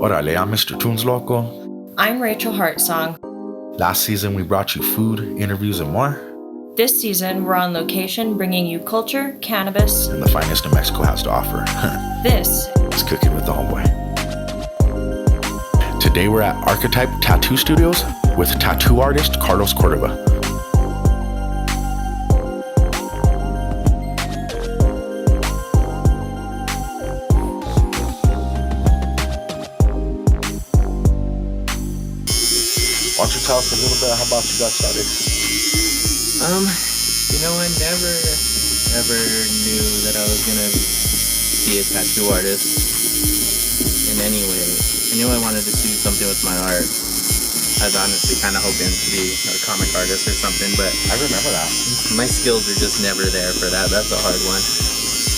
Orale, I'm Mr. Toons Loco. I'm Rachel Hartsong. Last season, we brought you food, interviews, and more. This season, we're on location bringing you culture, cannabis, and the finest New Mexico has to offer. This is Cooking with the Homeboy. Today, we're at Archetype Tattoo Studios with tattoo artist Carlos Cordova. Why don't you tell us a little bit how about you got started? I never ever knew that I was gonna be a tattoo artist in any way. I knew I wanted to do something with my art. I was honestly kind of hoping to be a comic artist or something, but I remember that. My skills are just never there for that. That's a hard one.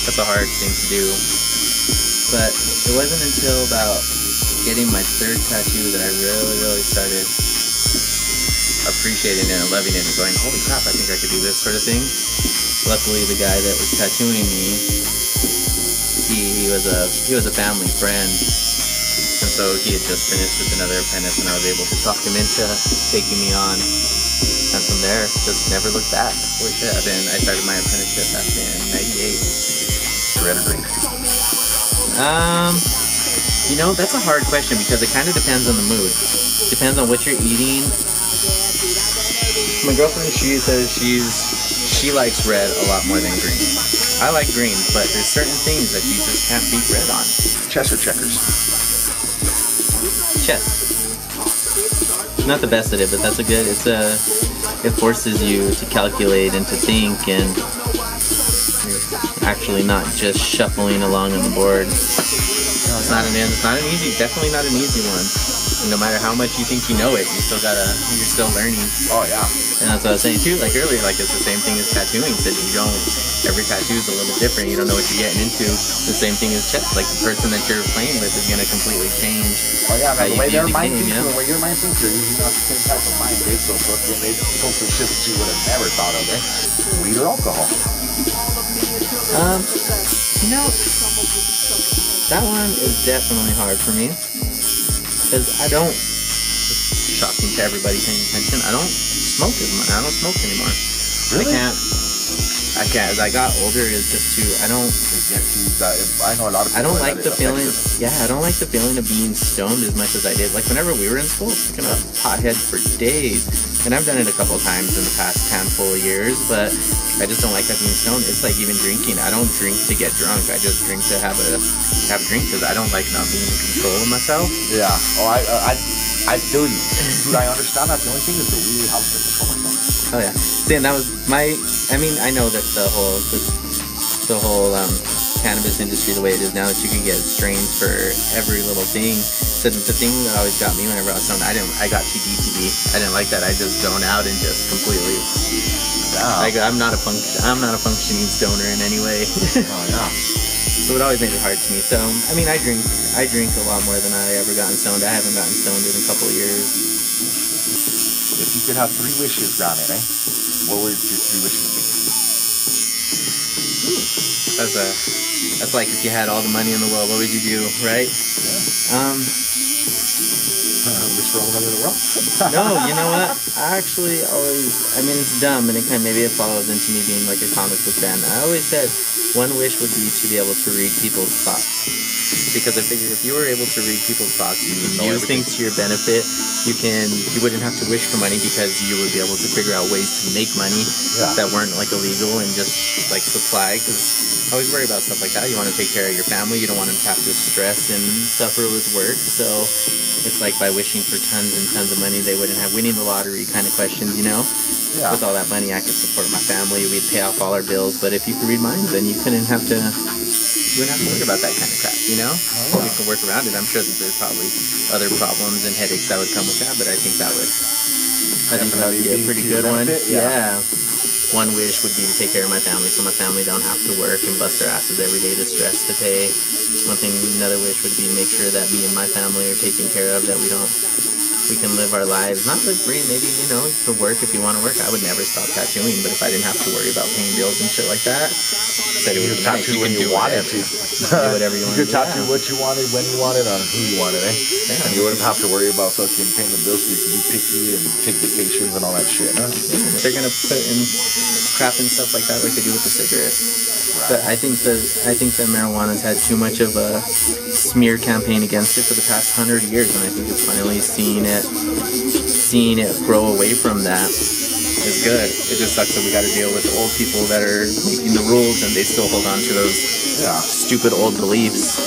That's a hard thing to do. But it wasn't until about getting my third tattoo that I really started appreciating it and loving it and going, holy crap, I think I could do this sort of thing. Luckily, the guy that was tattooing me, he was a family friend, and so he had just finished with another apprentice, and I was able to talk him into taking me on, and from there, just never looked back. Holy shit! I started my apprenticeship back in '98. Red or green? That's a hard question because it kind of depends on the mood. Depends on what you're eating. My girlfriend, she says she likes red a lot more than green. I like green, but there's certain things that you just can't beat red on. Chess or checkers? Chess. Not the best at it, but that's a good. It forces you to calculate and to think, and you're actually not just shuffling along on the board. No, it's not an easy, definitely not an easy one. No matter how much you think you know it, you're still learning. Oh yeah. And that's what I was saying too, like earlier, like it's the same thing as tattooing, that every tattoo is a little different, you don't know what you're getting into. The same thing as chess, like the person that you're playing with is gonna completely change. Oh yeah, how the way their mind game, thinks, the way your mind thinks, you're usually not the same type of mind, right? So they post some shit that you would have never thought of, eh? Weed or alcohol? That one is definitely hard for me. Because I don't, shocking to everybody paying attention, I don't smoke as much. I don't smoke anymore. Really? I can't. As I got older, it's just too. I don't. I know a lot of people. I don't like the feeling. Yeah, I don't like the feeling of being stoned as much as I did. Like whenever we were in school, picking up pothead for days, and I've done it a couple of times in the past handful of years, but I just don't like that being stoned. It's like even drinking. I don't drink to get drunk. I just drink to have a drink because I don't like not being in control of myself. Yeah. Oh, I feel you. Dude, I understand that. The only thing is the weed helps to control myself. Oh yeah. See, and that was I know that the whole cannabis industry, the way it is now, that you can get strains for every little thing. So the thing that always got me whenever I was stoned, I got too deep to be. I didn't like that. I just zone out and just completely. Yeah. I'm not a functioning stoner in any way. Oh yeah. So it always made it hard to me. So I drink a lot more than I ever gotten stoned. I haven't gotten stoned in a couple of years. If you could have 3 wishes granted, what would your 3 wishes be? That's like if you had all the money in the world, what would you do, right? Yeah. Wish for all the money in the world? No, you know what? I actually always, it's dumb, and maybe it follows into me being like a comic book fan. I always said one wish would be to be able to read people's thoughts. Because I figured if you were able to read people's thoughts, you would use things to your benefit. You wouldn't have to wish for money because you would be able to figure out ways to make money that weren't like illegal and just like supply. Because I always worry about stuff like that. You want to take care of your family. You don't want them to have to stress and suffer with work. So it's like by wishing for tons and tons of money, they wouldn't have winning the lottery kind of questions, you know? Yeah. With all that money, I could support my family. We'd pay off all our bills. But if you could read minds, then you wouldn't have to worry about that kind of crap, you know? Oh, yeah. We can work around it. I'm sure that there's probably other problems and headaches that would come with that, but I think that would be a pretty good one. Yeah. One wish would be to take care of my family so my family don't have to work and bust their asses every day to stress to pay. Another wish would be to make sure that me and my family are taken care of, that we don't we can live our lives, not live free, maybe, you know, to work if you want to work. I would never stop tattooing, but if I didn't have to worry about paying bills and shit like that, said it You would could be nice. tattoo when can you do wanted whatever. to. Do whatever you want You to could do. tattoo what you wanted, when you wanted, on who you wanted, eh? Yeah. And you wouldn't have to worry about fucking paying the bills, so you could be picky and take vacations and all that shit, huh? Yeah, they're gonna put in crap and stuff like that, like they do with the cigarette. But I think that marijuana's had too much of a smear campaign against it for the past 100 years, and I think it's finally seeing it grow away from that is good. It just sucks that we got to deal with old people that are making the rules and they still hold on to those stupid old beliefs.